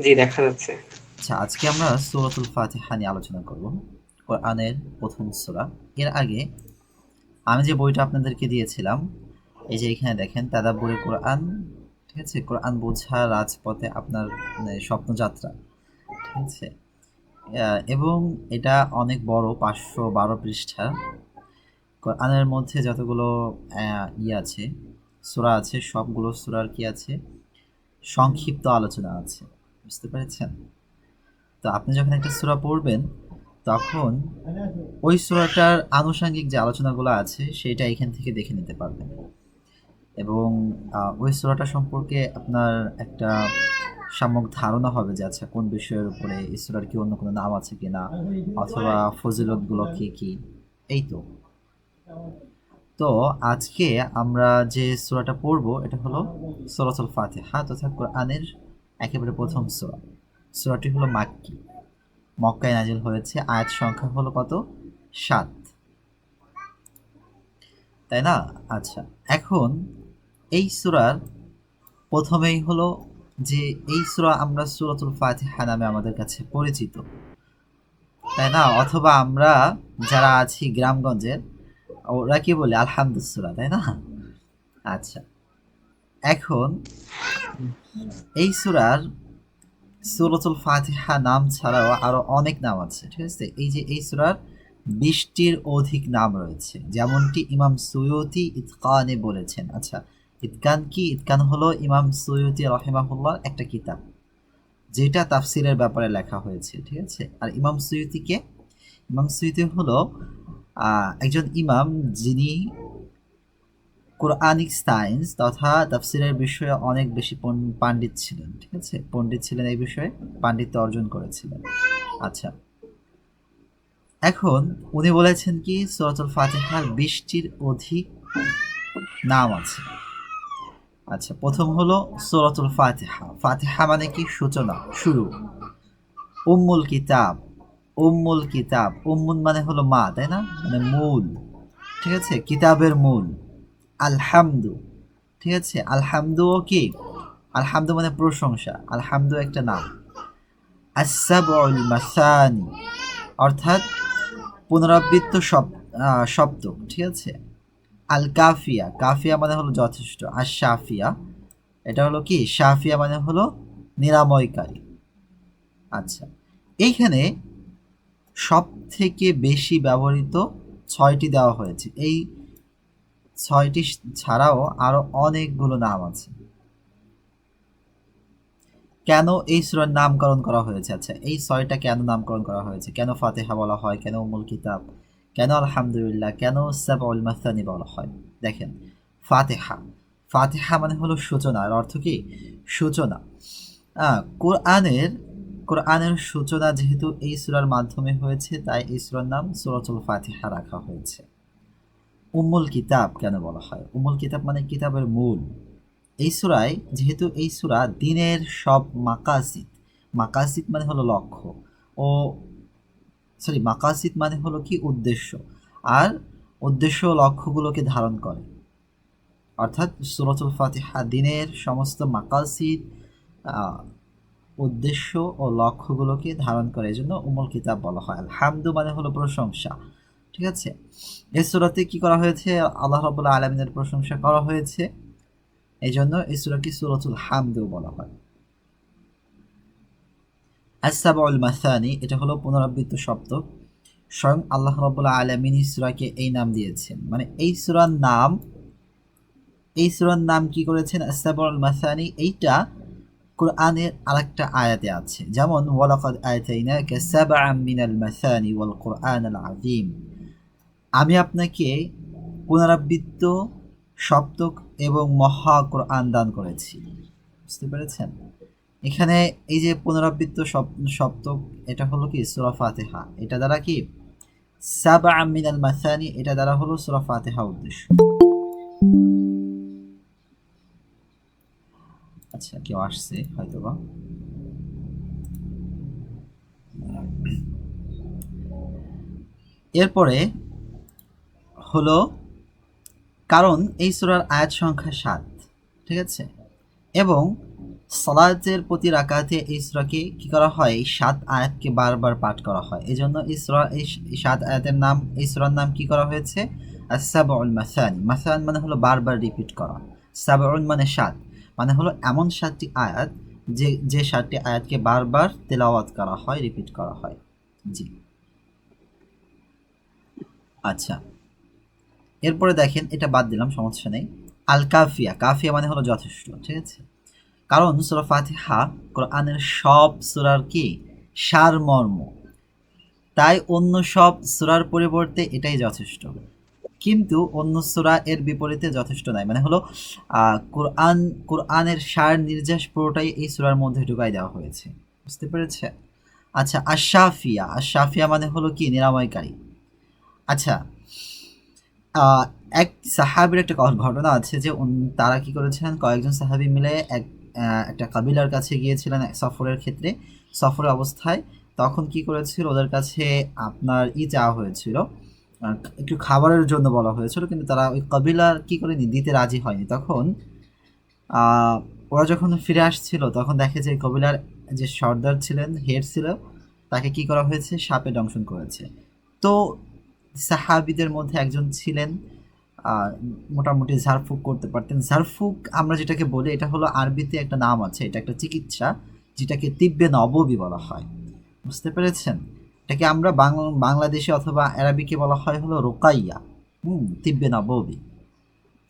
জি, দেখা যাচ্ছে। আচ্ছা, আজকে আমরা সূরাতুল ফাতিহা নিয়ে আলোচনা করব। কোরআনের প্রথম সূরা। এর আগে আমি যে বইটা আপনাদেরকে দিয়েছিলাম, এই যে এখানে দেখেন তাদাব্বুরে কোরআন, ঠিক আছে? কোরআন বোঝা রাজপথে আপনার স্বপ্নযাত্রা, ঠিক আছে? এবং এটা অনেক বড়, 512 পৃষ্ঠা। কোরআনের মধ্যে যতগুলো আছে, সূরা আছে, সবগুলো সূরার কি আছে? সংক্ষিপ্ত আলোচনা আছে। বুঝতে পেরেছেন? তো আপনি যখন একটা সূরা পড়বেন, তখন ওই সূরাটার আনুষঙ্গিক যে আলোচনাগুলো আছে সেটা এখান থেকে দেখে নিতে পারবেন। এবং ওই সূরাটা সম্পর্কে আপনার একটা সাময়িক ধারণা হবে যে আচ্ছা কোন বিষয়ের উপরে, এই সূরার কি অন্য কোনো নাম আছে কিনা, অথবা ফজিলতগুলো কি কি, এই তো। তো আজকে আমরা যে সূরাটা পড়বো এটা হলো সূরাতুল ফাতিহা তথা কোরআনের একেবারে প্রথম সূরা। সূরাটি হলো মাক্কি, মক্কায় নাজিল হয়েছে। আয়াত সংখ্যা হলো কত? ৭, তাই না? আচ্ছা, এখন এই সূরার প্রথমেই হলো যে এই সূরা আমরা সূরাতুল ফাতিহা নামে আমাদের কাছে পরিচিত, তাই না? অথবা আমরা যারা আছি গ্রামগঞ্জের, ওরা কি বলে? আলহামদুস সূরা, তাই না? আচ্ছা, এখন এই সূরার সূরাতুল ফাতিহা নাম ছাড়াও আরো অনেক নাম আছে, ঠিক আছে? এই যে এই সূরার 20টির অধিক নাম রয়েছে, যেমনটি ইমাম সুয়ুতি ইতকানে বলেছেন। আচ্ছা, ইতকান কি? ইতকান হলো ইমাম সুয়ুতি রহিমাহুল্লাহর একটা কিতাব, যেটা তাফসিরের ব্যাপারে লেখা হয়েছে, ঠিক আছে? আর ইমাম সুয়ুতি কে? ইমাম সুয়ুতি হলো একজন ইমাম, যিনি কোরআনিক সায়েন্স তথা তাফসিরের বিষয়ে অনেক বেশি পাণ্ডিত ছিলেন, ঠিক আছে? পণ্ডিত ছিলেন, এই বিষয়ে পাণ্ডিত্য অর্জন করেছিলেন। আচ্ছা, এখন উনি বলেছেন কি সূরাতুল ফাতিহার 20টির অধিক নাম আছে। আচ্ছা, প্রথম হলো সূরাতুল ফাতিহা। ফাতিহা মানে কি? সূচনা, শুরু। উম্মুল কিতাব, উম্মুল কিতাব, উম্মুন মানে হলো মা, তাই না? মানে মূল, ঠিক আছে? কিতাবের মূল। আলহামদু, ঠিক আছে? আলহামদুও কি? আলহামদু মানে প্রশংসা, আলহামদু একটা নাম। আস-সাবউল মাসানি, অর্থাৎ পুনরাবৃত্ত সপ্তক, ঠিক আছে? আল কাফিয়া, কাফিয়া মানে হলো যথেষ্ট। আর শাফিয়া, এটা হলো কি? শাফিয়া মানে হলো নিরাময়কারী। আচ্ছা, এইখানে সব থেকে বেশি ব্যবহৃত 6টি দেওয়া হয়েছে। এই 6টি ছাড়াও আরো অনেকগুলো নাম আছে। কেন এই সূরার নামকরণ করা হয়েছে? আচ্ছা, এই 6টা কেন নামকরণ করা হয়েছে? কেন ফাতিহা বলা হয়? কেন উম্মুল কিতাব? কেন আলহামদুলিল্লাহ? কেন সাবউল মাসানি বলা হয়? দেখেন, ফাতিহা, ফাতিহা মানে হলো সূচনা। এর অর্থ কি? সূচনা। কোরআনের কোরআনের সূচনা যেহেতু এই সূরার মাধ্যমে হয়েছে, তাই এই সূরার নাম সূরাতুল ফাতিহা রাখা হয়েছে। উম্মুল কিতাব কেন বলা হয়? উম্মুল কিতাব মানে কিতাবের মূল। এই সূরায়, যেহেতু এই সূরা দ্বীনের সব মাকাসিদ, মাকাসিদ মানে হলো লক্ষ্য, ও সরি, মাকাসিদ মানে হলো কি? উদ্দেশ্য। আর উদ্দেশ্য ও লক্ষ্যগুলোকে ধারণ করে। অর্থাৎ সূরাতুল ফাতিহা দ্বীনের সমস্ত মাকাসিদ, আহ, উদ্দেশ্য ও লক্ষ্যগুলোকে ধারণ করে, এজন্য উম্মুল কিতাব বলা হয়। আলহামদু মানে হলো প্রশংসা, ঠিক আছে? এই সূরাতে কি করা হয়েছে? আল্লাহ রাব্বুল আলামিনের প্রশংসা করা হয়েছে, এই জন্য এই সূরাকে সূরাতুল হামদও বলা হয়। আস-সাবউল মাসানি, এটা হলো পুনরাবৃত্ত শব্দ। স্বয়ং আল্লাহ রাব্বুল আলামিন এই সূরাকে এই নাম দিয়েছেন। মানে এই সূরার নাম কি করেছেন? আস-সাবউল মাসানি। এইটা কোরআনের আরেকটা আয়াতে আছে, যেমন ওয়ালাকাদ আতাইনাকা সাবআম মিনাল মাসানি ওয়াল কুরআনাল আযীম। আমি আপনাকে পুনরাবৃত্ত সপ্তক এবং মহা কোরআন দান করেছি। বুঝতে পেরেছেন? এখানে এই যে পুনরাবৃত্ত সপ্তক, এটা হলো কি? সূরা ফাতিহা। এটা দ্বারা কি? সাবআম মিনাল মাসানি, এটা দ্বারা হলো সূরা ফাতিহা উদ্দেশ্য। আচ্ছা, কেউ আসছে হয়তোবা। এরপরে হলো, কারণ এই সূরার আয়াত সংখ্যা 7, ঠিক আছে? এবং সালাতের প্রতি রাকাতে এই সূরাকে কি করা হয়, এই 7 আয়াতকে বারবার পাঠ করা হয়। এজন্য এই 7 আয়াতের নাম, এই সূরার নাম কি করা হয়েছে, আস-সাবউল মাসানি। মাসান মানে হলো বারবার রিপিট করা, সাবউন মানে 7, মানে হলো এমন 7টি আয়াত যে 7টি আয়াতকে বারবার তেলাওয়াত করা হয়, রিপিট করা হয়। জি, আচ্ছা, এরপরে দেখেন, এটা বাদ দিলাম, সমস্যা নেই। আল কাফিয়া, কাফিয়া মানে হলো যথেষ্ট, ঠিক আছে। কারণ সূরা ফাতিহা কোরআনের সব সূরার কি সারমর্ম, তাই অন্য সব সূরার পরিবর্তে এটাই যথেষ্ট। কিন্তু অন্য সূরা এর বিপরীতে যথেষ্ট নয়, মানে হলো কোরআনের সার নির্যাস পুরোটাই এই সূরার মধ্যে ঢুকাই দেওয়া হয়েছে, বুঝতে পেরেছে। আচ্ছা, আশ-শাফিয়া, আশ-শাফিয়া মানে হলো কি নিরাময়কারী। আচ্ছা, আহ, এক সাহাবীর একটা ঘটনা আছে যে তারা কি করেছিলেন, কয়েকজন সাহাবী মিলে একটা কাবিলার কাছে গিয়েছিলেন এক সফরের ক্ষেত্রে, সফরের অবস্থায়। তখন কি করেছিল, ওদের কাছে আপনার চাওয়া হয়েছিল, একটু খাবারের জন্য বলা হয়েছিল, কিন্তু তারা ওই কাবিলার কি করেনি, দিতে রাজি হয়নি। তখন আহ, ওরা যখন ফিরে আসছিল তখন দেখে যে কবিলার যে সর্দার ছিলেন, হেড ছিল, তাকে কি করা হয়েছে, সাপে দংশন করেছে। তো সাহাবীদের মধ্যে একজন ছিলেন, মোটামুটি ঝাড়ফুঁক করতে পারতেন। ঝাড়ফুঁক আমরা যেটাকে বলি, এটা হলো আরবিতে একটা নাম আছে, এটা একটা চিকিৎসা, যেটাকে তিব্বে নববী বলা হয়, বুঝতে পেরেছেন। এটাকে আমরা বাংলাদেশে অথবা আরবিকে বলা হয় হলো রোকাইয়া, তিব্বে নববী।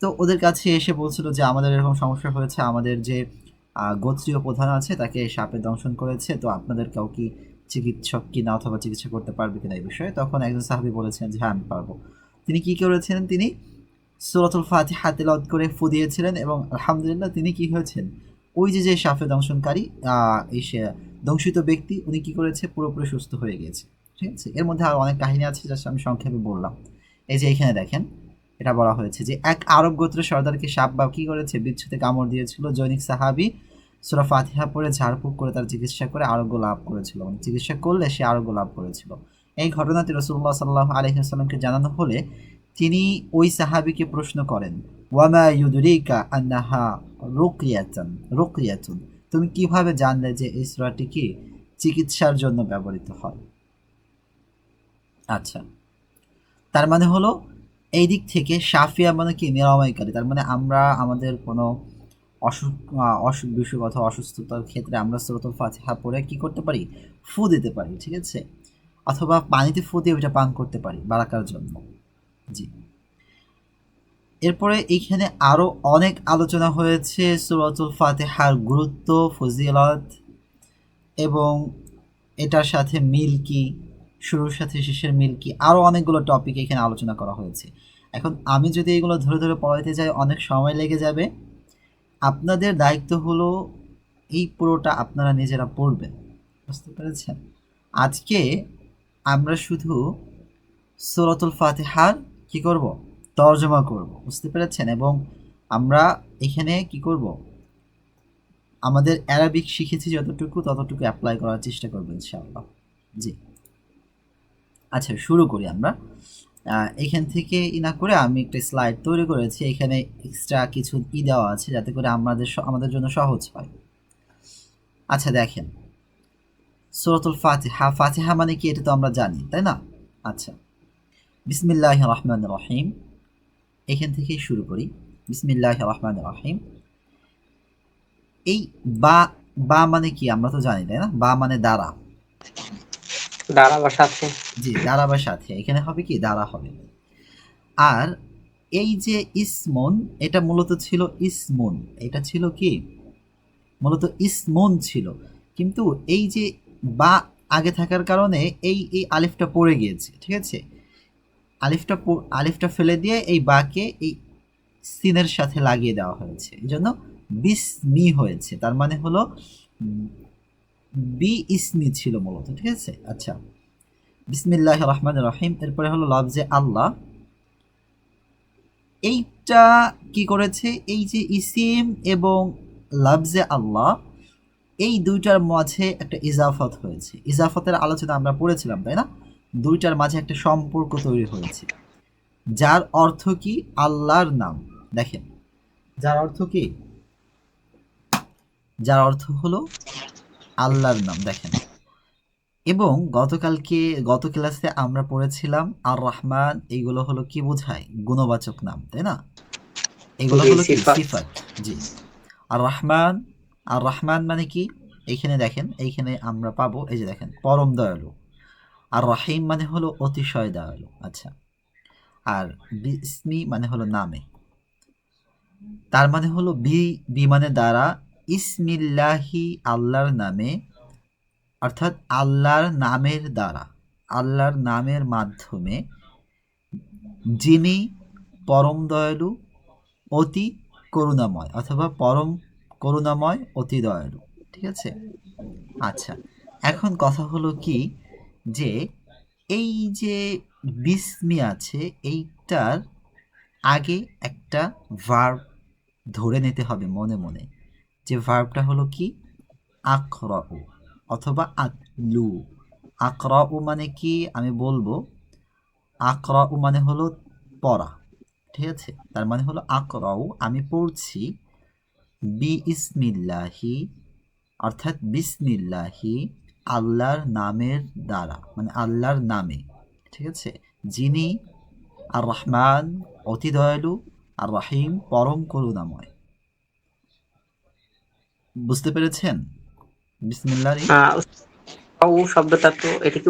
তো ওদের কাছে এসে বলছিল যে আমাদের এরকম সমস্যা হয়েছে, আমাদের যে গোত্রীয় প্রধান আছে তাকে সাপে দংশন করেছে, তো আপনাদের কেউ কি চিকিৎসক কিনা অথবা চিকিৎসা করতে পারবে কিনা এই বিষয়ে। তখন একজন সাহাবী বলেছেন যে হ্যাঁ আমি পারবো। তিনি কি করেছিলেন, তিনি সূরাতুল ফাতিহা তেলাওয়াত করে ফু দিয়েছিলেন এবং আলহামদুলিল্লাহ তিনি কি হয়েছেন, ওই যে সাপে দংশনকারী এই সে দংশিত ব্যক্তি, উনি কি করেছে, পুরোপুরি সুস্থ হয়ে গিয়েছে, ঠিক আছে। এর মধ্যে আরো অনেক কাহিনী আছে যা আমি সংক্ষেপে বললাম। এই যে এখানে দেখেন, এটা বলা হয়েছে যে এক আরব গোত্রের সর্দারকে সাপ বা কি করেছে, বিচ্ছুতে কামড় দিয়েছিল। জৈনিক সাহাবী সূরা ফাতিহা পড়ে ঝাড়ফুঁক করে তার চিকিৎসা করে আরোগ্য লাভ করেছিল, মানে চিকিৎসা করলে সে আরোগ্য লাভ করেছিল। এই ঘটনাটি রাসূলুল্লাহ সাল্লাল্লাহু আলাইহি ওয়াসাল্লামকে জানানো হলে তিনি ওই সাহাবীকে প্রশ্ন করেন, ওয়ামা ইউদরিকা আন্নাহা রুকিয়াতুন, তুমি কিভাবে জানলে যে এই সূরাটি কি চিকিৎসার জন্য ব্যবহৃত হয়। আচ্ছা, তার মানে হলো এই দিক থেকে শাফিয়া মানে কি নিরাময়কারী, তার মানে আমরা আমাদের কোনো অসুখ অসুখ বিসুখ অথবা অসুস্থতার ক্ষেত্রে আমরা সূরাতুল ফাতিহা পড়ে কি করতে পারি, ফু দিতে পারি, ঠিক আছে, অথবা পানিতে ফু দিয়ে ওইটা পান করতে পারি বারাকার জন্য। জি, এরপরে এইখানে আরো অনেক আলোচনা হয়েছে সূরাতুল ফাতিহার গুরুত্ব, ফজিলত এবং এটার সাথে মিল কি, শুরুর সাথে শেষের মিল কি, আরও অনেকগুলো টপিক এখানে আলোচনা করা হয়েছে। এখন আমি যদি এগুলো ধরে ধরে পড়াইতে যাই অনেক সময় লেগে যাবে। আপনাদের দায়িত্ব হলো এই পুরোটা আপনারা নিজেরা পড়বেন, বুঝতে পেরেছেন। আজকে আমরা শুধু সূরাতুল ফাতিহার কি করব, তর্জমা করব, বুঝতে পেরেছেন। এবং আমরা এখানে কি করব, আমাদের অ্যারাবিক শিখেছি যতটুকু ততটুকু অ্যাপ্লাই করার চেষ্টা করবো ইনশাআল্লাহ। জি, আচ্ছা শুরু করি আমরা। এখান থেকে না করে আমি একটা স্লাইড তৈরি করেছি, এখানে এক্সট্রা কিছু দেওয়া আছে যাতে করে আমাদের জন্য সহজ হয়। আচ্ছা দেখেন, সূরাতুল ফাতিহা, ফাতিহা মানে কি এটা তো আমরা জানি, তাই না। আচ্ছা, বিসমিল্লাহির রহমানির রহিম, এখান থেকেই শুরু করি। বিসমিল্লাহির রহমানির রহিম। এই বা বা মানে কি আমরা তো জানি, তাই না। বা মানে দ্বারা, দ্বারা বা সাথে। জি দ্বারা বা সাথে, এখানে হবে কি দ্বারা হবে। আর এই যে ইসমুন, এটা মূলত ছিল ইসমুন, এটা ছিল কি মূলত ইসমুন ছিল, কিন্তু এই যে বা আগে থাকার কারণে এই এই আলিফটা পড়ে গিয়েছে, ঠিক আছে। আলিফটা ফেলে দিয়ে এই বাকে এই সিনের সাথে লাগিয়ে দেওয়া হয়েছে, এই জন্য বিসমি হয়েছে। তার মানে হলো বি ইসমি ছিল মূলত, ঠিক আছে। আচ্ছা, বিসমিল্লাহির রহমানির রহিম, এরপরে হলো লফজে আল্লাহ। এইটা কি করেছে, এই যে ইসিম এবং লফজে আল্লাহ, এই দুইটার মাঝে একটা ইজাফত হয়েছে। ইজাফতের আলোচনা আমরা পড়েছিলাম, তাই না। দুইটার মাঝে একটা সম্পর্ক তৈরি হয়েছে, যার অর্থ কি আল্লাহর নাম। দেখেন, যার অর্থ কি যার অর্থ হলো আল্লাহর নাম। দেখেন, এবং গত ক্লাসে আমরা পড়েছিলাম আর রহমান, এইগুলো হলো কি বোঝায়? গুণবাচক নাম, তাই না? এগুলো জি হলো কি? সিফাত। সিফাত। জি। আর রহমান, আর রহমান মানে কি? এইখানে দেখেন, এইখানে আমরা পাবো, এই যে দেখেন, পরম দয়ালু। আর রহিম মানে হলো অতিশয় দয়ালু। আচ্ছা। আর বিস্মি মানে হলো নামে, তার মানে হলো বি মানে দ্বারা, ইসমিল্লাহি আল্লাহর নামে, অর্থাৎ আল্লাহর নামের দ্বারা, আল্লাহর নামের মাধ্যমে, যিনি পরম দয়ালু, অতি করুণাময়, অথবা পরম করুণাময়, অতি দয়ালু। ঠিক আছে? আচ্ছা, এখন কথা হলো কি, যে এই যে বিস্মি আছে, এইটার আগে একটা ভার্ব ধরে নিতে হবে মনে মনে। যে ভার্বটা হলো কি? আকরাউ, অথবা আতলু। আকরাউ মানে কি আমি বলবো, আকরাউ মানে হলো পড়া। ঠিক আছে? তার মানে হলো আকরাউ, আমি পড়ছি, বি ইসমিল্লাহি, অর্থাৎ বিসমিল্লাহি, আল্লাহর নামের দ্বারা, মানে আল্লাহর নামে। ঠিক আছে? যিনি আর রহমান, অতি দয়ালু, আর রহিম, পরম করুণাময়। বুঝতে পেরেছেন বিসমিল্লাহর? ও শব্দটা তো এটা কি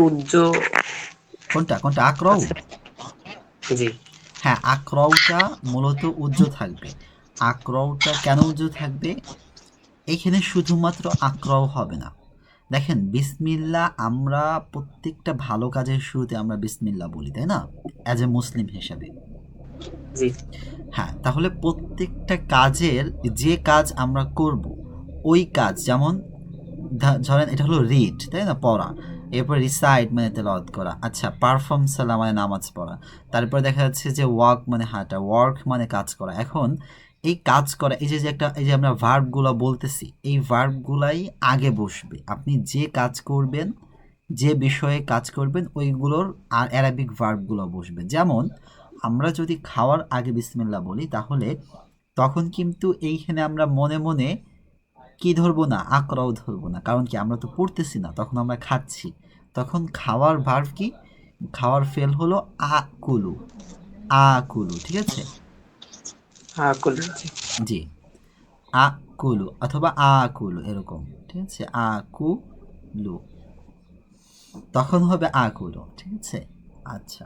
কোনটা কোনটা? আকরাউ? আছে? জি হ্যাঁ, আকরাউটা মূলত উজ্জ থাকবে। আকরাউটা কেন উজ্জ থাকবে? এখানে শুধুমাত্র আকরাও হবে না। দেখেন, বিসমিল্লাহ আমরা প্রত্যেকটা ভালো কাজের শুরুতে আমরা বিসমিল্লাহ বলি, তাই না? অ্যাজ এ মুসলিম হিসাবে। জি হ্যাঁ, তাহলে প্রত্যেকটা কাজের, যে কাজ আমরা করব, ওই কাজ, যেমন ধরেন এটা হলো রিড, তাই না? পড়া। এরপর রিসাইট মানে তেলাওয়াত করা। আচ্ছা, পারফর্ম সালাহ মানে নামাজ পড়া। তারপর দেখা যাচ্ছে যে ওয়াক মানে হাঁটা, ওয়ার্ক মানে কাজ করা। এখন এই কাজ করা, এই যে যে একটা, এই যে আমরা ভার্বগুলো বলতেছি, এই ভার্বগুলাই আগে বসবে। আপনি যে কাজ করবেন, যে বিষয়ে কাজ করবেন, ওইগুলোর আর অ্যারাবিক ভার্বগুলো বসবে। যেমন আমরা যদি খাওয়ার আগে বিসমিল্লাহ বলি, তাহলে তখন কিন্তু এইখানে আমরা মনে মনে কি ধরবো না? আকরাও ধরবো না। কারণ কি? আমরা তো পড়তেছি না, তখন আমরা খাচ্ছি। তখন খাওয়ার ভার্ব কি? খাওয়ার ফেল হলো আকুলু। আকুলু। ঠিক আছে? জি জি। আকুলু অথবা আকুলু, এরকম। ঠিক আছে? আকুলু, তখন হবে আকুলু। ঠিক আছে? আচ্ছা,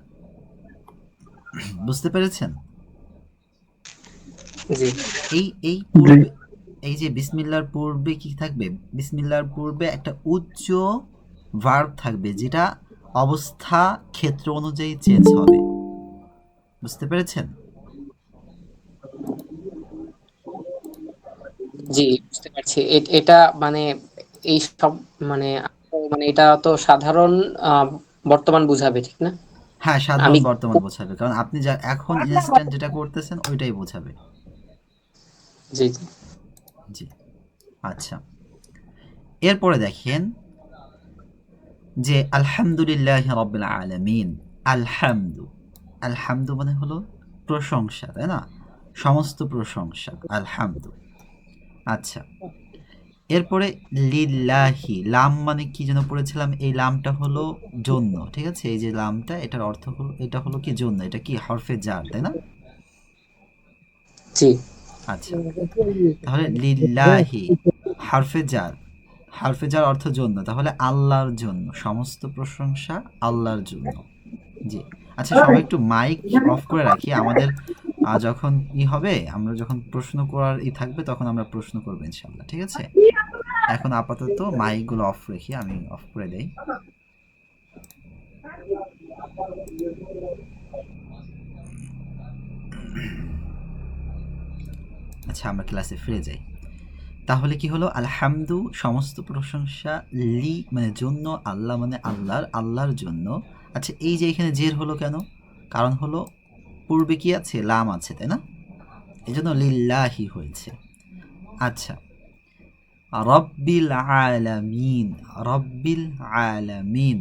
বুঝতে পেরেছেন? জি এই পূর্বে, এই যে বিসমিল্লাহর পূর্বে কি থাকবে? বিসমিল্লাহর পূর্বে একটা উচ্চ ভার্ব থাকবে, যেটা অবস্থা, ক্ষেত্র অনুযায়ী চেঞ্জ হবে। বুঝতে পেরেছেন? জি বুঝতে পারছি। এটা মানে এই সব মানে মানে এটা তো সাধারণ আহ, বর্তমান বুঝাবে, ঠিক না? হ্যাঁ, আমি সাধারণ বর্তমান বোঝাবে, কারণ আপনি যা এখন ইনস্ট্যান্ট যেটা করতেছেন ওইটাই বোঝাবে। জি জি জি। আচ্ছা, এরপরে দেখেন যে আলহামদুলিল্লাহ রাব্বিল আলামিন। আলহামদু, আলহামদু মানে হলো প্রশংসা, তাই না? সমস্ত প্রশংসা আলহামদু। আচ্ছা, এরপরে লিল্লাহি, লাম মানে কি যেন পড়েছিলাম? এই লামটা হলো জন্য। ঠিক আছে? এই যে লামটা, এটার অর্থ হলো, এটা হলো কি? জন্য। এটা কি? হরফে জার, তাই না? জি আচ্ছা, তাহলে লিল্লাহি, হরফে জার। হরফে জার অর্থ জন্য, তাহলে আল্লাহর জন্য, সমস্ত প্রশংসা আল্লাহর জন্য। জি। আচ্ছা, সবাই একটু মাইক অফ করে রাখি। আমাদের যখন হবে, আমরা যখন প্রশ্ন করার থাকবে, তখন আমরা প্রশ্ন করবো ইনশাল্লাহ। ঠিক আছে? এখন আপাতত মাইকগুলো অফ রেখি, আমি অফ করে দেই। আচ্ছা, আমরা ক্লাসে ফিরে যাই। তাহলে কি হলো? আলহামদু, সমস্ত প্রশংসা, লি মানে জন্য, আল্লাহ মানে আল্লাহর, আল্লাহর জন্য। আচ্ছা, এই যে এখানে জের হলো কেন? কারণ হলো পূর্বে কি আছে? লাম আছে, তাই না? এই জন্য লিল্লাহি হয়েছে। আচ্ছা, রব্বিল আলামিন, রব্বিল আলামিন,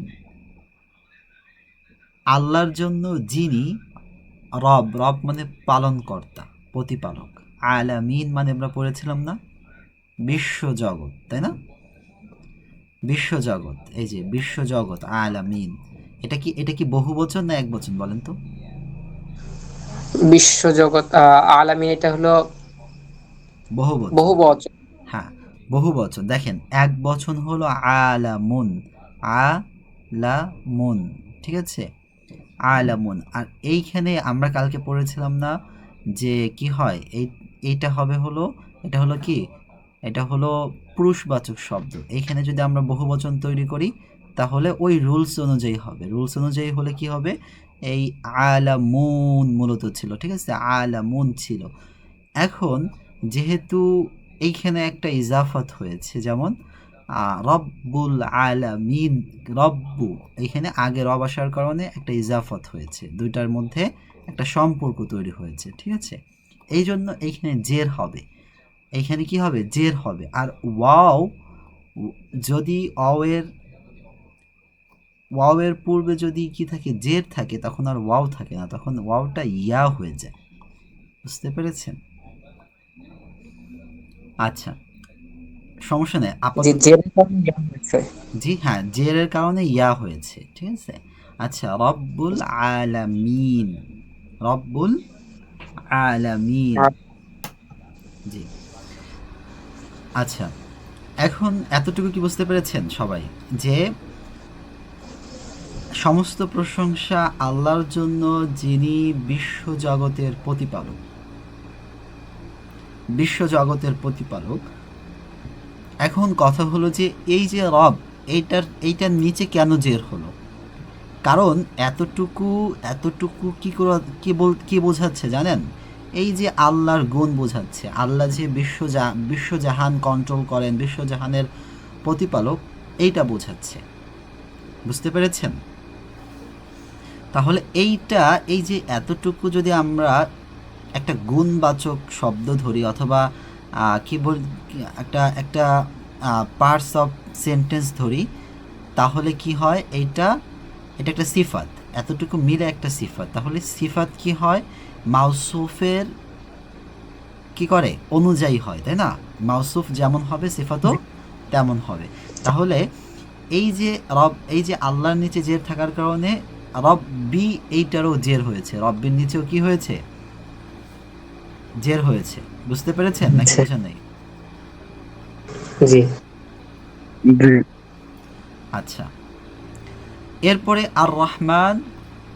আল্লাহর জন্য যিনি, রব, রব মানে পালনকর্তা, প্রতিপালক। আলামিন মানে আমরা পড়েছিলাম না বিশ্বজগৎ, তাই না? বিশ্বজগৎ, এই যে বিশ্বজগৎ আলামিন, এটা কি বহু বচন না এক বচন বলেন তো? বিশ্বজগৎ আলামিন, এটা হলো বহু বহু বচন। বচন। হ্যাঁ, বহু বচন। দেখেন এক বচন হলো আলামুন, আলামুন, ঠিক আছে? আলামুন। আর এইখানে আমরা কালকে পড়েছিলাম না যে কি হয়, এইটা হবে হলো, এটা হলো কি, এটা হলো পুরুষবাচক শব্দ। এইখানে যদি আমরা বহুবচন তৈরি করি তাহলে ওই রুলস অনুযায়ী হবে। রুলস অনুযায়ী হলে কি হবে, এই আলামুন মূলত ছিল, ঠিক আছে? আলামুন ছিল। এখন যেহেতু এইখানে একটা ইজাফত হয়েছে, যেমন রব্বুল আলামিন, রব্বু, এইখানে আগে রব আসার কারণে একটা ইজাফত হয়েছে, দুইটার মধ্যে একটা সম্পর্ক তৈরি হয়েছে, ঠিক আছে? এই জন্য এইখানে জের হবে, এইখানে কি হবে, জের হবে। আর ওয়াও, যদি ওয়াওয়ের পূর্বে যদি কি থাকে, জের থাকে, তখন আর ওয়াও থাকে না, তখন ওয়াওটা ইয়া হয়ে যায়। বুঝতে পেরেছেন? আচ্ছা, সমস্যা নেই জি, আপাতত। জের কারণে জ্ঞান হয়েছে। জি হ্যাঁ, জেরের কারণে ইয়া হয়েছে, ঠিক আছে? আচ্ছা, রব্বুল আলামিন, রব্বুল আলামিন, আর জি। আচ্ছা, এখন এতটুকু কি বুঝতে পেরেছেন সবাই, যে সমস্ত প্রশংসা আল্লাহর জন্য, যিনি বিশ্বজগতের প্রতিপালক, বিশ্বজগতের প্রতিপালক। এখন কথা হলো যে এই যে রব, এইটার নিচে কেন জের হলো? কারণ এতটুকু এতটুকু কি বোঝাচ্ছে জানেন? এই যে আল্লাহর গুণ বোঝাচ্ছে, আল্লাহ যে বিশ্বজাহান কন্ট্রোল করেন, বিশ্বজাহানের প্রতিপালক, এইটা বোঝাচ্ছে। বুঝতে পেরেছেন? তাহলে এইটা, এই যে এতটুকু যদি আমরা একটা গুণবাচক শব্দ ধরি, অথবা কি বল, একটা একটা পার্টস অফ সেন্টেন্স ধরি, তাহলে কি হয়, এটা এটা একটা সিফাত, এতটুকু মিলে একটা সিফাত। তাহলে সিফাত কি হয়, মাউসুফের কি করে, অনুযায়ী হয়, তাই না? মাউসুফ যেমন হবে সিফাতও তেমন হবে। তাহলে এই যে রব, এই যে আল্লাহর নিচে জের থাকার কারণে রব্বি, এইটারও জের হয়েছে, রব্বির নিচেও কি হয়েছে, জের হয়েছে। বুঝতে পেরেছেন নাকি আচ্ছা, বোঝেন নাই? জি। আচ্ছা, এরপরে আর রহমান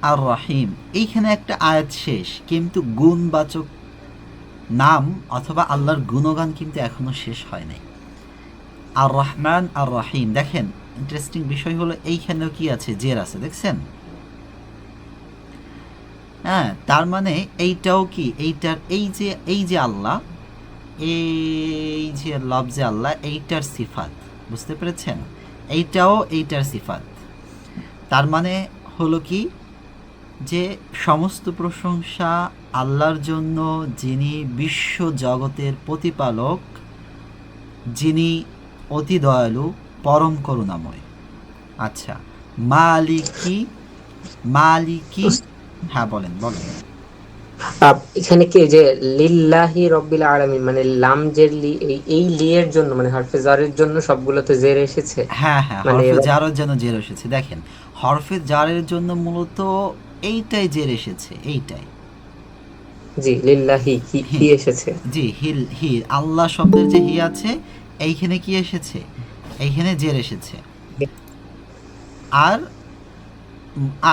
আর রহিম, এইখানে একটা আয়াত শেষ, কিন্তু গুণবাচক নাম অথবা আল্লাহর গুণগান কিন্তু এখনো শেষ হয় নাই। আর রহমান আর রহিম, দেখেন ইন্টারেস্টিং বিষয় হলো এইখানেও কি আছে, জের আছে, দেখছেন? হ্যাঁ, তার মানে এইটাও কি, এইটার এই যে আল্লাহ, এই যে লফজে আল্লাহ, এইটার সিফাত। বুঝতে পেরেছেন? এইটার সিফাত। তার মানে হলো কি, যে সমস্ত প্রশংসা আল্লাহর জন্য, যিনি বিশ্ব জগতের প্রতিপালক, যিনি অতি দয়ালু, পরম করুণাময়। আচ্ছা, মালিকি, মালিকি, হ্যাঁ বলেন বলেন। এখানে কি যে লিল্লাহি রব্বিল আলামিন, মানে লাম জের লি, এই লি এর জন্য, মানে হরফে জারের জন্য সবগুলোতে জের এসেছে, হ্যাঁ হ্যাঁ, মানে হরফে জারের জন্য জের এসেছে। দেখেন, হরফে জারের জন্য মূলত এইটাই জের এসেছে, এইটাই। জি, লিল্লাহি হি হি, হি এসেছে। জি, হিল, হি, আল্লাহ শব্দের যে হি আছে, এইখানে কি এসেছে, এইখানে জের এসেছে। আর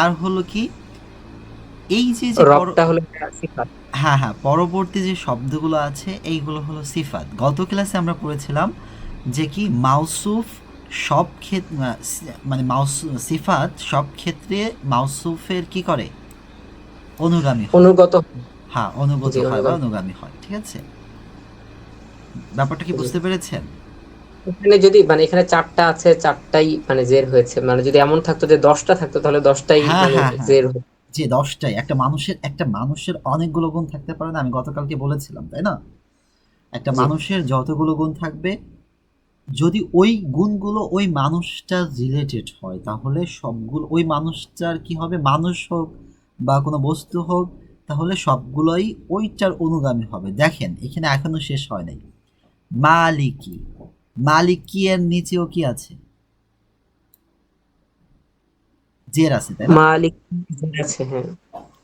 আর হলো কি, এই যে যে রবটা হলো একটা সিফাত। হ্যাঁ হ্যাঁ, পরবর্তী যে শব্দগুলো আছে এইগুলো হলো সিফাত। গত ক্লাসে আমরা পড়েছিলাম যে কি মাউসুফ সব ক্ষেত্রে, মানে সিফাত সব ক্ষেত্রে মাউসুফের কি করে, অনুগামী হয়। অনুগত। হ্যাঁ, অনুগত জি, হয় বা অনুগত। অনুগামী হয়, ঠিক আছে? ব্যাপারটা কি জি, বুঝতে পেরেছেন? এখানে যদি মানে এখানে চারটা আছে, চারটাই মানে জের হয়েছে, মানে যদি এমন থাকতো যে 10টা থাকতো তাহলে 10টাই হ্যাঁ মানে হ্যাঁ হ্যাঁ, জের হতো। যে 10টাই, একটা মানুষের অনেকগুলো গুণ থাকতে পারে না, আমি গতকালকে বলেছিলাম, তাই না? একটা জি, মানুষের যতগুলো গুণ থাকবে, যদি ওই গুণগুলো ওই মানুষটার রিলেটেড হয়, তাহলে সবগুলো ওই মানুষটার কি হবে, মানুষ হোক বা কোনো বস্তু হোক, তাহলে সবগুলোই ওইটার অনুগামী হবে। দেখেন, এখানে এখনো শেষ হয় নাই। মালিকি, মালিকি এর নিচেও কি আছে? জের আছে, তাই না? মালিক আছে, হ্যাঁ।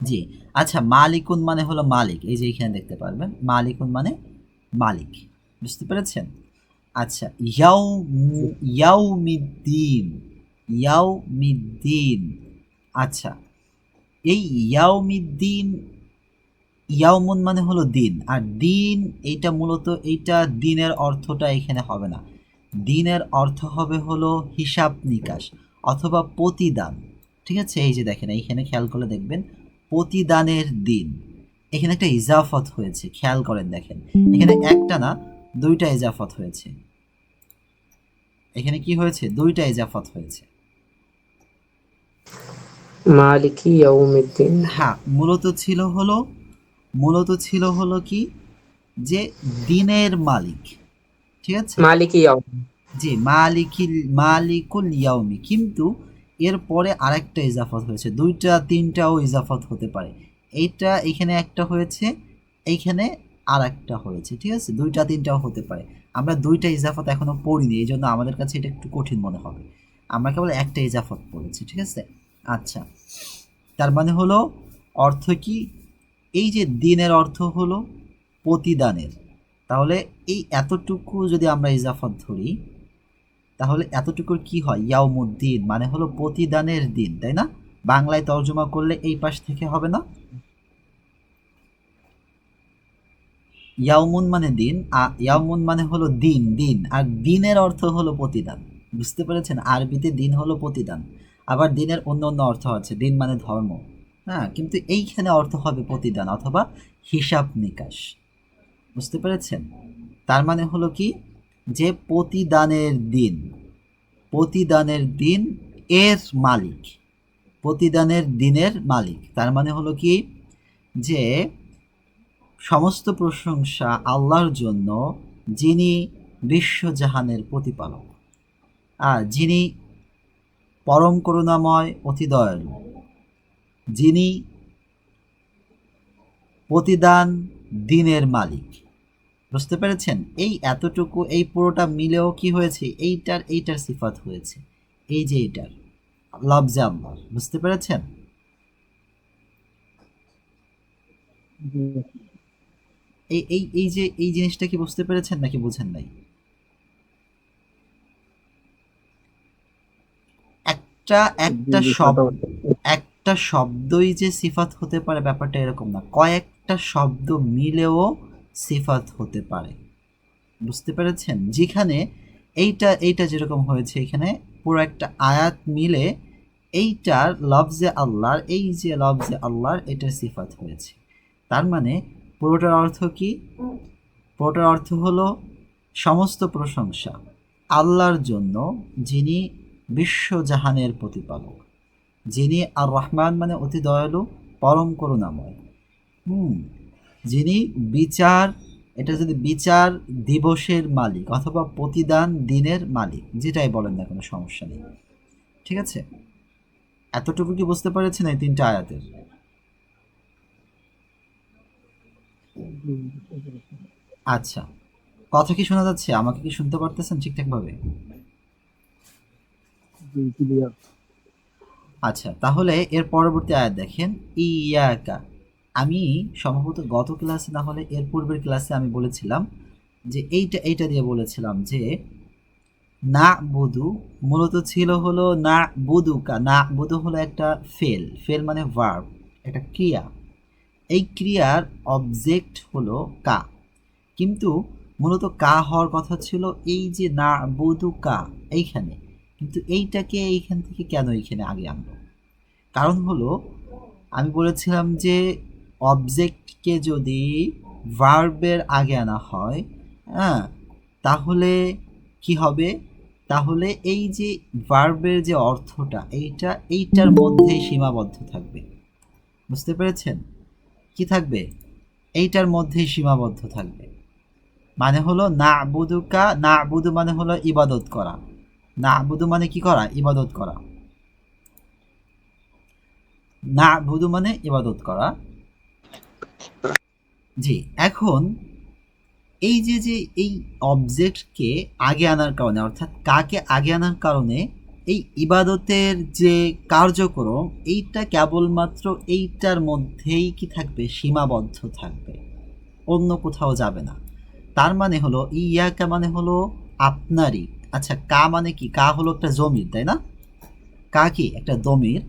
জি। আচ্ছা, মালিকুন মানে হলো মালিক, এই যে এখানে দেখতে পারবেন মালিকুন মানে মালিক, বুঝতে পেরেছেন? আচ্ছা, ইয়াউমিদ্দিন, ইয়াউমিদ্দিন। আচ্ছা, এই ইয়াউমিদ্দিন, ইয়াউমুন মানে হলো দিন, আর দিন এইটা মূলত এইটা দিনের অর্থটা এখানে হবে না। দিনের অর্থ হবে হলো হিসাব নিকাশ অথবা প্রতিদান। ঠিক আছে, এই যে দেখেন এইখানে খেয়াল করলে দেখবেন প্রতিদানের দিন, এখানে একটা ইজাফত হয়েছে, খেয়াল করেন দেখেন এখানে একটা না দুইটা ইজাফত হয়েছে, এখানে কি হয়েছে দুইটা ইজাফত হয়েছে। মালিকি ইয়াউমিদ্দিন। হ্যাঁ, মূলত ছিল হলো কি যে দিনের মালিক, ঠিক আছে? মালিকি ইয়াউম। জি, মালিকুল ইয়াউমি, কিন্তু এরপরে আরেকটা ইজাফত হয়েছে, দুইটা তিনটাও ইজাফত হতে পারে। এইটা এখানে একটা হয়েছে, এইখানে আর একটা হয়েছে, ঠিক আছে? দুইটা তিনটাও হতে পারে। আমরা দুইটা ইজাফত এখনো পড়িনি, এই জন্য আমাদের কাছে এটা একটু কঠিন মনে হবে। আমরা কেবল একটা ইজাফত পড়েছি, ঠিক আছে? আচ্ছা, তার মানে হলো অর্থ কি, এই যে দিনের অর্থ হলো প্রতিদানের, তাহলে এই এতটুকু যদি আমরা ইজাফত ধরি তাহলে এতটুকুর কি হয়, ইয়াউমুদ্দিন মানে হলো প্রতিদানের দিন, তাই না? বাংলায় তর্জমা করলে এই পাশ থেকে হবে না, ইয়াউমুন মানে দিন, ইয়াউমুন মানে হলো দিন, দিন, আর দিনের অর্থ হলো প্রতিদান, বুঝতে পেরেছেন? আরবিতে দিন হলো প্রতিদান, আবার দিনের অন্য অন্য অর্থ আছে, দিন মানে ধর্ম, হ্যাঁ, কিন্তু এইখানে অর্থ হবে প্রতিদান অথবা হিসাব নিকাশ, বুঝতে পেরেছেন? তার মানে হলো কি যে প্রতিদানের দিন, প্রতিদানের দিন এর মালিক, প্রতিদানের দিনের মালিক, তার মানে হলো কি যে সমস্ত প্রশংসা আল্লাহর জন্য, যিনি বিশ্বজাহানের প্রতিপালক, আর যিনি পরম করুণাময় অতি দয়ালু, যিনি প্রতিদান দিনের মালিক, বুঝতে পেরেছেন? এই এতটুকু এই পুরোটা মিলেও কি হয়েছে, এইটার সিফাত হয়েছে, এই যে এইটার লফজে আল্লাহ, বুঝতে পেরেছেন? এই যে এই জিনিসটা কি বুঝতে পেরেছেন নাকি বুঝেন নাই? একটা একটা শব্দ, একটা শব্দই যে সিফাত হতে পারে ব্যাপারটা এরকম না, কয়েকটা শব্দ মিলেও সিফাত হতে পারে, বুঝতে পেরেছেন? যেখানে এইটা এইটা যেরকম হয়েছে, এখানে পুরো একটা আয়াত মিলে এইটার লফজে আল্লাহর, এই যে লফজে আল্লাহর এটার সিফাত হয়েছে। তার মানে পুরোটার অর্থ কি, পুরোটার অর্থ হলো সমস্ত প্রশংসা আল্লাহর জন্য, যিনি বিশ্বজাহানের প্রতিপালক, যিনি আর রহমান মানে অতি দয়ালু, পরম করুণাময়, যিনি বিচার, এটা যদি বিচার দিবসের মালিক অথবা প্রতিদান দিনের মালিক, যেটাই বলেন না কোনো সমস্যা নেই, ঠিক আছে? এতটুকু কি বুঝতে পেরেছেন এই তিনটা আয়াতের? আচ্ছা, কথা কি শোনা যাচ্ছে? আমাকে কি শুনতে পারতেছেন ঠিকঠাকভাবে? আচ্ছা, তাহলে এর পরবর্তী আয়াত দেখেন, ইয়াকা। আমি সম্ভবত গত ক্লাসে না হলে এর পূর্বের ক্লাসে আমি বলেছিলাম যে এইটা দিয়ে বলেছিলাম যে না বুধু মূলত ছিল হলো না বুধুকা, না বুধু হলো একটা ফেল মানে ভার্ব, একটা ক্রিয়া, এই ক্রিয়ার অবজেক্ট হলো কা, কিন্তু মূলত কা হওয়ার কথা ছিল এই যে না বুধু কা এইখানে, কিন্তু এইটাকে এইখান থেকে কেন এইখানে আগে আনলো? কারণ হলো আমি বলেছিলাম যে অবজেক্টকে যদি ভার্বের আগে আনা হয়, হ্যাঁ, তাহলে কি হবে, তাহলে এই যে ভার্বের যে অর্থটা এইটার মধ্যেই সীমাবদ্ধ থাকবে, বুঝতে পেরেছেন? কি থাকবে, এইটার মধ্যেই সীমাবদ্ধ থাকবে। মানে হলো না বুদুকা, না বুদু মানে হলো ইবাদত করা, না বুদু মানে কি করা, ইবাদত করা, না বুদু মানে ইবাদত করা। জি, এখন এই যে যে এই অবজেক্টকে আগে আনার কারণে, অর্থাৎ কাকে আগে আনার কারণে এই ইবাদতের যে কার্যক্রম এইটা কেবলমাত্র এইটার মধ্যেই কি থাকবে, সীমাবদ্ধ থাকবে, অন্য কোথাও যাবে না। তার মানে হলো ইয়াকা মানে হলো আপনারই। আচ্ছা, কা মানে কি? কা হলো একটা জমির, তাই না? কা কি একটা দমির,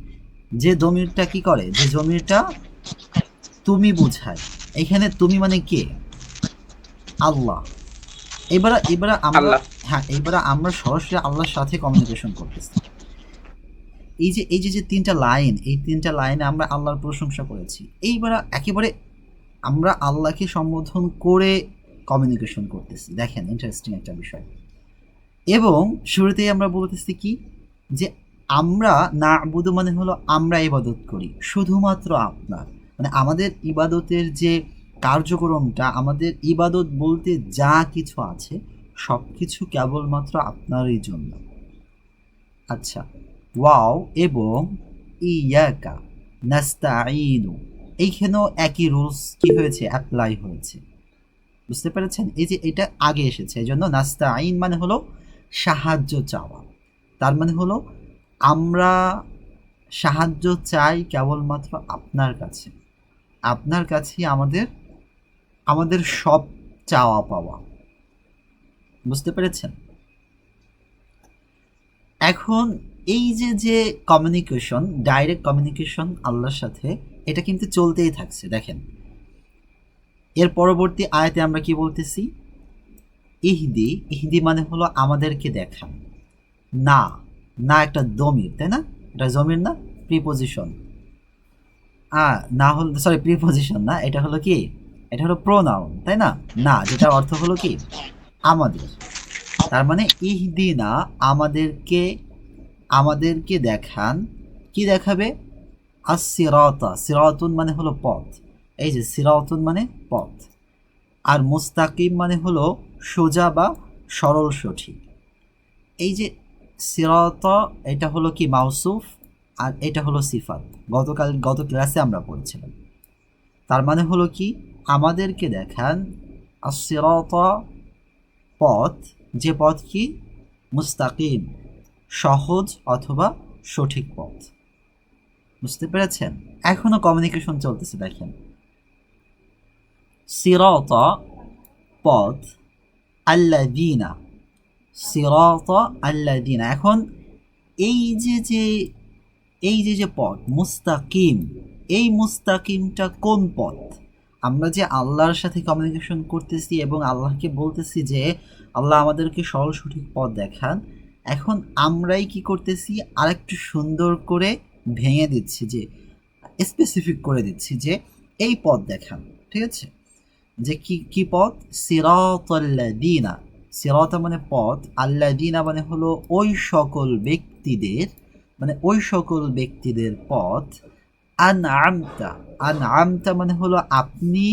যে দমিরটা কি করে, যে জমিরটা তুমি বুঝায়। এখানে তুমি মানে কে? আল্লাহ। এবারে আমরা, আল্লাহ। হ্যাঁ, এবারে আমরা সরাসরি আল্লাহর সাথে কমিউনিকেশন করতেছি। এই যে তিনটা লাইন, এই তিনটা লাইনে আমরা আল্লাহর প্রশংসা করেছি। এইবার একেবারে আমরা আল্লাহকে সম্বোধন করে কমিউনিকেশন করতেছি। দেখেন ইন্টারেস্টিং একটা বিষয়। এবং শুরুতেই আমরা বলতেছি কি, যে আমরা না বুধু মানে হলো আমরা ইবাদত করি শুধুমাত্র আপনার, মানে আমাদের ইবাদতের যে কার্যক্রমটা, আমাদের ইবাদত বলতে যা কিছু আছে সব কিছু কেবলমাত্র আপনারই জন্য। আচ্ছা, ওয়াও এবং ইয়াকা নাস্তাঈনু, এইখানেও একই রুলস কি হয়েছে, অ্যাপ্লাই হয়েছে। বুঝতে পেরেছেন? এই যে এটা আগে এসেছে, এই জন্য নাস্তাঈন মানে হলো সাহায্য চাওয়া। তার মানে হলো আমরা সাহায্য চাই কেবলমাত্র আপনার কাছে, আপনার কাছেই আমাদের আমাদের সব চাওয়া পাওয়া। বুঝতে পেরেছেন? এখন এই যে যে কমিউনিকেশন, ডাইরেক্ট কমিউনিকেশন আল্লাহর সাথে, এটা কিন্তু চলতেই থাকছে। দেখেন এর পরবর্তী আয়াতে আমরা কি বলতেছি, ইহদি, ইহদি মানে হলো আমাদেরকে দেখান। না, না একটা দমির, তাই না? এটা জমির না, প্রিপোজিশন। না হলো, সরি, প্রিপোজিশন না, এটা হলো কি, এটা হলো প্রোনাউন, তাই না? না, যেটা অর্থ হলো কি আমাদের। তার মানে ইহদিনা আমাদেরকে, আমাদেরকে দেখান। কি দেখাবে? সিরাতা, সিরাতুন মানে হলো পথ। এই যে সিরাতুন মানে পথ, আর মুস্তাকিম মানে হলো সোজা বা সরল সঠিক। এই যে সিরাতা, এটা হলো কি মাউসুফ, আর এটা হলো সিফাত। গত ক্লাসে আমরা পড়েছিলাম। তার মানে হলো কি, আমাদেরকে দেখান সিরাতা পথ, যে পথ কি মুস্তাকিম, সহজ অথবা সঠিক পথ। বুঝতে পেরেছেন? এখনো কমিউনিকেশন চলতেছে। দেখেন সিরাতা পথ, আল্লাযীনা, সিরাতা আল্লাযীনা। এখন এই যে যে এই যে যে পথ মুস্তাকিম, এই মুস্তাকিমটা কোন পথ? আমরা যে আল্লাহর সাথে কমিউনিকেশন করতেছি এবং আল্লাহকে বলতেছি যে আল্লাহ আমাদেরকে সরল সঠিক পথ দেখান, এখন আমরাই কি করতেছি, আরেকটু সুন্দর করে ভেঙে দিচ্ছি, যে স্পেসিফিক করে দিচ্ছি যে এই পথ দেখান। ঠিক আছে? যে কি কি পথ? সিরাতাল্লাযীনা, সিরাতা মানে পথ, আল্লাযীনা মানে হলো ওই সকল ব্যক্তিদের, মানে ওই সকল ব্যক্তিদের পথ। আনআমতা, আনআমতা মানে হলো আপনি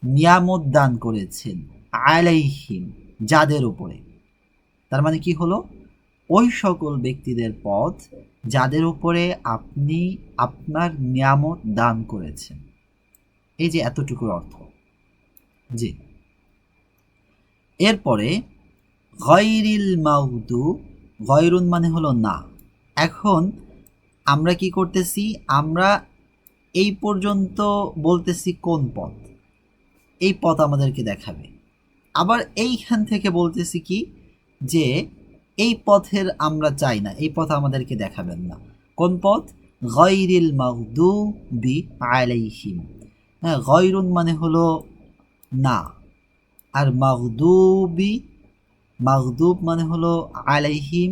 নিয়ামত দান করেছেন, আলাইহিম যাদের উপরে। তার মানে কি হলো, ওই সকল ব্যক্তিদের পথ যাদের উপরে আপনি আপনার নিয়ামত দান করেছেন। এই যে এতটুকুর অর্থ। জি। এরপরে গয়রিল মাগদু, গয়রুন মানে হলো না। এখন আমরা কি করতেছি, আমরা এই পর্যন্ত বলতেছি কোন পথ, এই পথ আমাদেরকে দেখাবে। আবার এইখান থেকে বলতেছি কি, যে এই পথের আমরা চাই না, এই পথ আমাদেরকে দেখাবেন না। কোন পথ? গয়রিল মাগদুবি আলাইহিম। হ্যাঁ, গয়রুন মানে হলো না, আর মাগদুবি, মাগদুব মানে হলো আলাইহিম,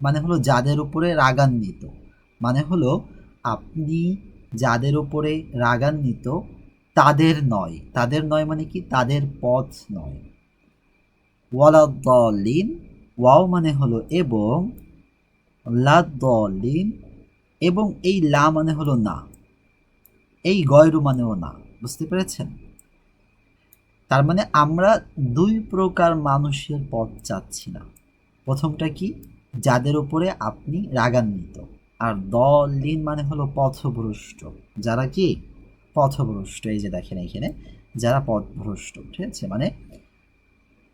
মানে হলো যাদের উপরে রাগান্বিত, মানে হলো আপনি যাদের উপরে রাগান্বিত তাদের নয়, তাদের নয় মানে কি, তাদের পথ নয়। ওয়ালাদ্দাল্লিন, ওয়াও মানে হলো এবং, লাদ্দাল্লিন, এবং এই লা মানে হলো না, এই গয়রু মানেও না। বুঝতে পেরেছেন? তার মানে আমরা দুই প্রকার মানুষের পথ চাচ্ছি না। প্রথমটা কি, যাদের উপরে আপনি রাগান্বিত, আর দলিন মানে হলো পথভ্রষ্ট, যারা কি পথভ্রষ্ট। এই যে দেখেন এখানে যারা পথভ্রষ্ট, ঠিক আছে? মানে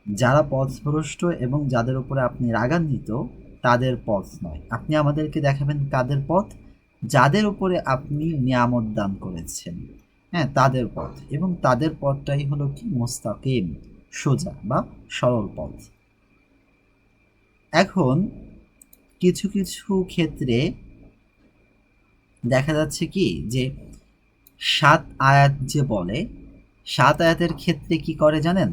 যারা পথভ্রষ্ট এবং যাদের উপরে আপনি রাগান্বিত তাদের পথ নয়। আপনি আমাদেরকে দেখাবেন কাদের পথ? যাদের উপরে আপনি নিয়ামত দান করেছেন, হ্যাঁ, তাদের পথ। এবং তাদের পথটাই হলো কি মুস্তাকিম, সোজা বা সরল পথ। এখন কিছু কিছু ক্ষেত্রে দেখা যাচ্ছে কি যে 7 আয়াত যে বলে, 7 আয়াতের ক্ষেত্রে কি করে জানেন?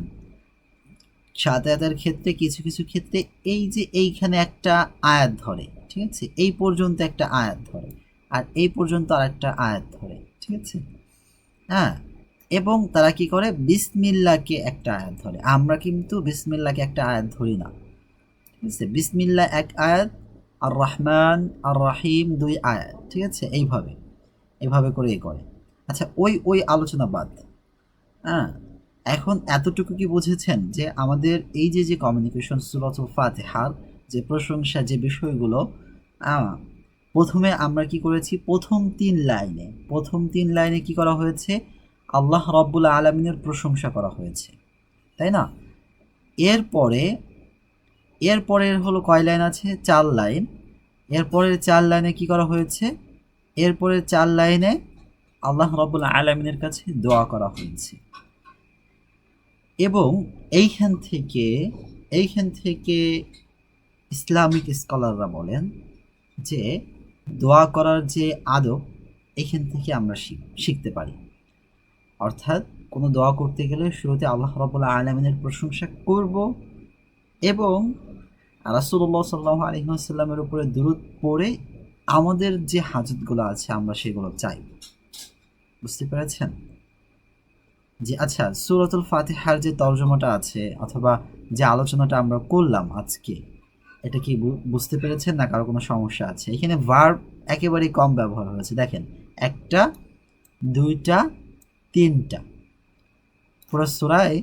7 আয়াতের ক্ষেত্রে কিছু কিছু ক্ষেত্রে এই যে এইখানে একটা আয়াত ধরে, ঠিক আছে, এই পর্যন্ত একটা আয়াত ধরে, আর এই পর্যন্ত আর একটা আয়াত ধরে, ঠিক আছে, হ্যাঁ। এবং তারা কি করে, বিসমিল্লাহকে একটা আয়াত ধরে। আমরা কিন্তু বিসমিল্লাহকে একটা আয়াত ধরি না, ঠিক আছে। বিসমিল্লাহ এক আয়াত, আর রহমান আর রাহিম 2 আয়াত, ঠিক আছে, এইভাবে এইভাবে করে করে। আচ্ছা, ওই ওই আলোচনা বাদ, হ্যাঁ। এখন এতটুকু কি বুঝেছেন যে আমাদের এই যে যে কমিউনিকেশন সূরাতুল ফাতিহার যে প্রশংসা যে বিষয়গুলো, প্রথমে আমরা কি করেছি, প্রথম তিন লাইনে কি করা হয়েছে, আল্লাহ রব্বুল আলমিনের প্রশংসা করা হয়েছে, তাই না? এরপরে এরপরের হলো কয় লাইন আছে, 4 লাইন। এরপরের 4 লাইনে কি করা হয়েছে, এরপরের 4 লাইনে আল্লাহ রব্বুল আলমিনের কাছে দোয়া করা হয়েছে। এবং এইখান থেকে ইসলামিক স্কলাররা বলেন যে দোয়া করার যে আদব, এইখান থেকে আমরা শিখতে পারি। অর্থাৎ কোনো দোয়া করতে গেলে শুরুতে আল্লাহ রাব্বুল আলামিনের প্রশংসা করব এবং রাসূলুল্লাহ সাল্লাল্লাহু আলাইহি ওয়াসাল্লামের উপরে দুরূদ পড়ে আমাদের যে হাজতগুলো আছে আমরা সেগুলো চাই। বুঝতে পেরেছেন? জি, আচ্ছা, সূরাতুল ফাতিহার যে তর্জমাটা আছে অথবা যে আলোচনাটা আমরা করলাম আজকে, এটা কি বুঝতে পেরেছেন না কারো কোনো সমস্যা আছে? এখানে ভার্ব একেবারেই কম ব্যবহার হয়েছে। দেখেন, 1টা 2টা 3টা, পুরো সূরায়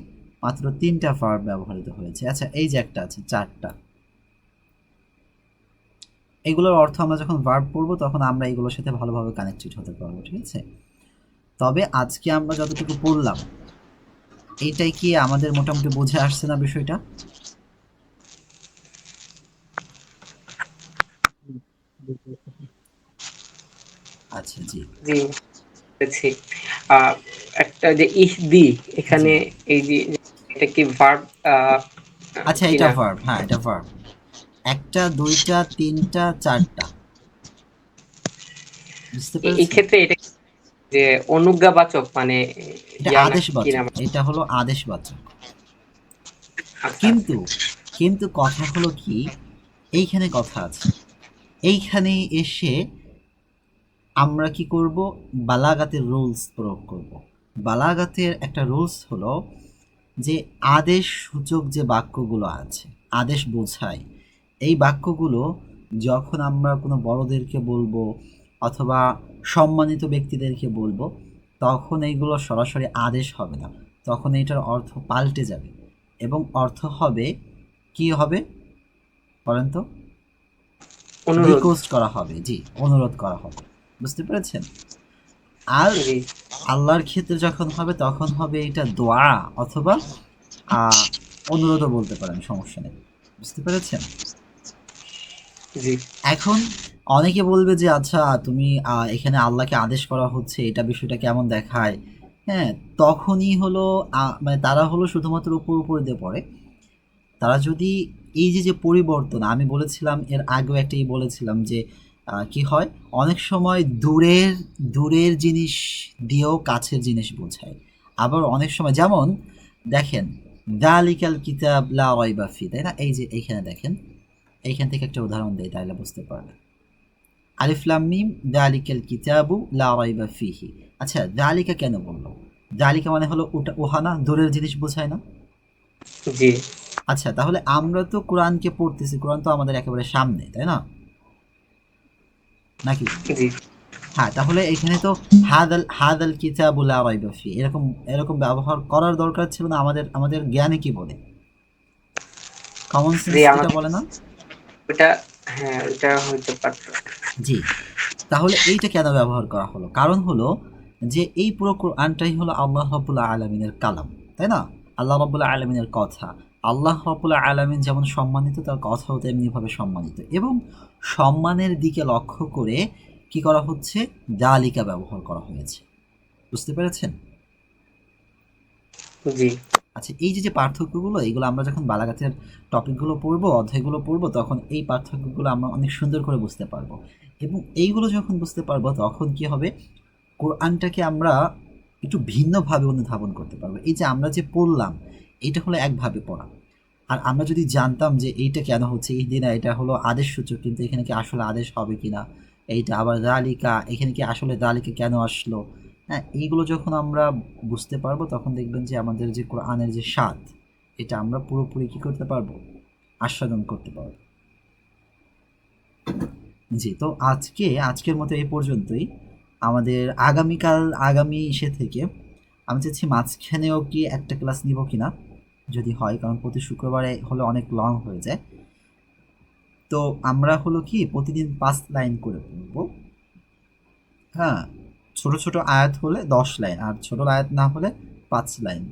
মাত্র 3টা ভার্ব ব্যবহৃত হয়েছে। আচ্ছা, এই যে একটা আছে 4টা। এগুলোর অর্থ আমরা যখন ভার্ব পড়বো তখন আমরা এগুলোর সাথে ভালোভাবে কানেক্টেড হতে পারবো, ঠিক আছে। তবে আজকে আমরা যতটুকু পড়লাম এইটাই কি আমাদের মোটামুটি বুঝে আসছে না বিষয়টা? আচ্ছা, জি জি বুঝেছি। একটা যে ইহদি, জি। এখানে এই যে এটা কি ভার্ব আচ্ছা, এটা কিনা? ভার্ব, হ্যাঁ এটা ভার্ব। 1টা 2টা 3টা 4টা, বুঝতে এই পেরেছেন? ক্ষেত্রে এটা যে অনুজ্ঞাবাচক, মানে এটা ইয়া না কিনা? আদেশবাচক, এটা হলো আদেশবাচক। আচ্ছা আচ্ছা। কিন্তু কিন্তু কথা হলো কি, এইখানে কথা আছে। এইখানে এসে আমরা কি করব, বালাগাতের রুলস প্রয়োগ করব। বালাগাতের একটা রুলস হলো যে আদেশ সূচক যে বাক্যগুলো আছে, আদেশ বোঝায়, এই বাক্যগুলো যখন আমরা কোনো বড়দেরকে বলবো অথবা সম্মানিত ব্যক্তিদেরকে বলবো, তখন এইগুলো সরাসরি আদেশ হবে না, তখন এটার অর্থ পাল্টে যাবে এবং অর্থ হবে, কি হবে বলেন তো? অনুরোধ। রিকোয়েস্ট করা হবে, জি, অনুরোধ করা হবে। বুঝতে পেরেছেন? আর জি আল্লাহর ক্ষেত্রে যখন হবে তখন হবে এটা দোয়া অথবা অনুরোধও বলতে পারেন, সমস্যা নেই। বুঝতে পেরেছেন? জি এখন অনেকে বলবে যে আচ্ছা তুমি এখানে আল্লাহকে আদেশ করা হচ্ছে, এটা বিষয়টা কেমন দেখায়? হ্যাঁ, তখনই হলো মানে তারা হলো শুধুমাত্র উপর দিয়ে পড়ে। তারা যদি এই যে পরিবর্তন আমি বলেছিলাম, এর আগেও একটাই বলেছিলাম যে কি হয়, অনেক সময় দূরের জিনিস দিয়েও কাছের জিনিস বোঝায়। আবার অনেক সময় যেমন দেখেন, যালিকাল কিতাব লা রাইবা ফি, তাই না? এই যে এইখানে দেখেন, এইখান থেকে একটা উদাহরণ দেই তাহলে বুঝতে পারবেন। আলিফ লাম মিম যালিকাল কিতাবু লা রাইবা ফিহি। আচ্ছা, যালিকা কেন বললো? যালিকা মানে হলো ওটা, ওহা না, দূরের জিনিস বোঝায় না? জি আচ্ছা, তাহলে আমরা তো কোরআনকে পড়তেছি, কোরআন তো আমাদের একেবারে সামনে, তাই না? নাকি? জি হ্যাঁ, তাহলে এখানে তো হাদাল হাদাল কিতাবু লা রাইবা ফি এরকম এরকম ব্যবহার করার দরকার ছিল না। আমাদের আমাদের জ্ঞানে কি বলে, কমন জি সেন্স এটা আমাদের বলে না? ওটা, হ্যাঁ ওটা হইতে পারতো। জি। তাহলে এইটা কেন ব্যবহার করা হলো? কারণ হলো যে এই পুরো কোরআনটাই হলো আল্লাহ রাব্বুল আলামিনের কালাম, তাই না? আল্লাহ রাব্বুল আলামিনের কথা। আল্লাহ রাব্বুল আলামিন যেমন সম্মানিত, তার কথাও তেমনিভাবে সম্মানিত, এবং সম্মানের দিকে লক্ষ্য করে কি করা হচ্ছে, জালিকা ব্যবহার করা হয়েছে। বুঝতে পেরেছেন? জি। আচ্ছা, এই যে পার্থক্যগুলো, এগুলো আমরা যখন বালাগাতের টপিকগুলো পড়বো, অধ্যায়গুলো পড়বো, তখন এই পার্থক্যগুলো আমরা অনেক সুন্দর করে বুঝতে পারবো। এবং এইগুলো যখন বুঝতে পারবো, তখন কি হবে, কোরআনটাকে আমরা একটু ভিন্নভাবে অনুধাবন করতে পারবো। এই যে আমরা যে পড়লাম, এটা হলো একভাবে পড়া। আর আমরা যদি জানতাম যে এইটা কেন হচ্ছে, এই দিনা এটা হলো আদেশ সূচক, কিন্তু এখানে কি আসলে আদেশ হবে কিনা, এইটা আবার দালিকা, এখানে কি আসলে দালিকা কেন আসলো, হ্যাঁ, এইগুলো যখন আমরা বুঝতে পারবো, তখন দেখবেন যে আমাদের যে কোরআনের যে স্বাদ, এটা আমরা পুরোপুরি কি করতে পারবো, আস্বাদন করতে পারবো। জি, তো আজকের মতো এই পর্যন্তই। আমাদের আগামী ইসে থেকে আমি চাচ্ছি মাঝখানেও কি একটা ক্লাস নিব কিনা, যদি হয়, কারণ প্রতি শুক্রবারে হলে অনেক লং হয়ে যায়। তো আমরা হলো কি প্রতিদিন 5 লাইন করে পড়বো। হ্যাঁ, ছোট ছোট আয়াত হলে 10 লাইন, আর ছোট আয়াত না হলে 5 লাইন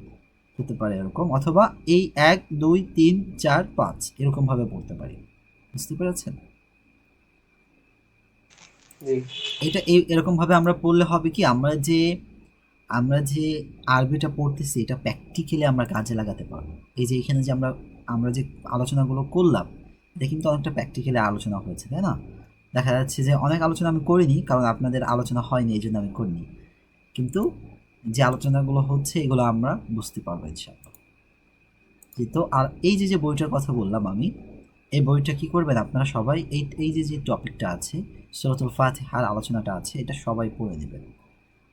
হতে পারে এরকম, অথবা এই 1 2 3 4 5 এরকম ভাবে পড়তে পারি। বুঝতে পেরেছেন? জি। এটা এরকম ভাবে আমরা পড়লে হবে কি, আমরা যে আরবিটা পড়তেছি, এটা প্র্যাকটিক্যালি আমরা কাজে লাগাতে পারবো। এই যে এখানে যে আমরা যে আলোচনাগুলো করলাম, এটা কিন্তু অনেকটা প্র্যাকটিক্যালি আলোচনা হয়েছে, তাই না? দেখা যাচ্ছে যে অনেক আলোচনা আমি করিনি, কারণ আপনাদের আলোচনা হয়নি, এই জন্য আমি করিনি। কিন্তু যে আলোচনাগুলো হচ্ছে, এগুলো আমরা বুঝতে পারবো ইনশাআল্লাহ। জি, তো আর এই যে বইটার কথা বললাম আমি, এই বইটা কি করবেন আপনারা সবাই, এই যে টপিকটা আছে, সূরাতুল ফাতিহার আলোচনাটা আছে, এটা সবাই পড়ে নেবেন।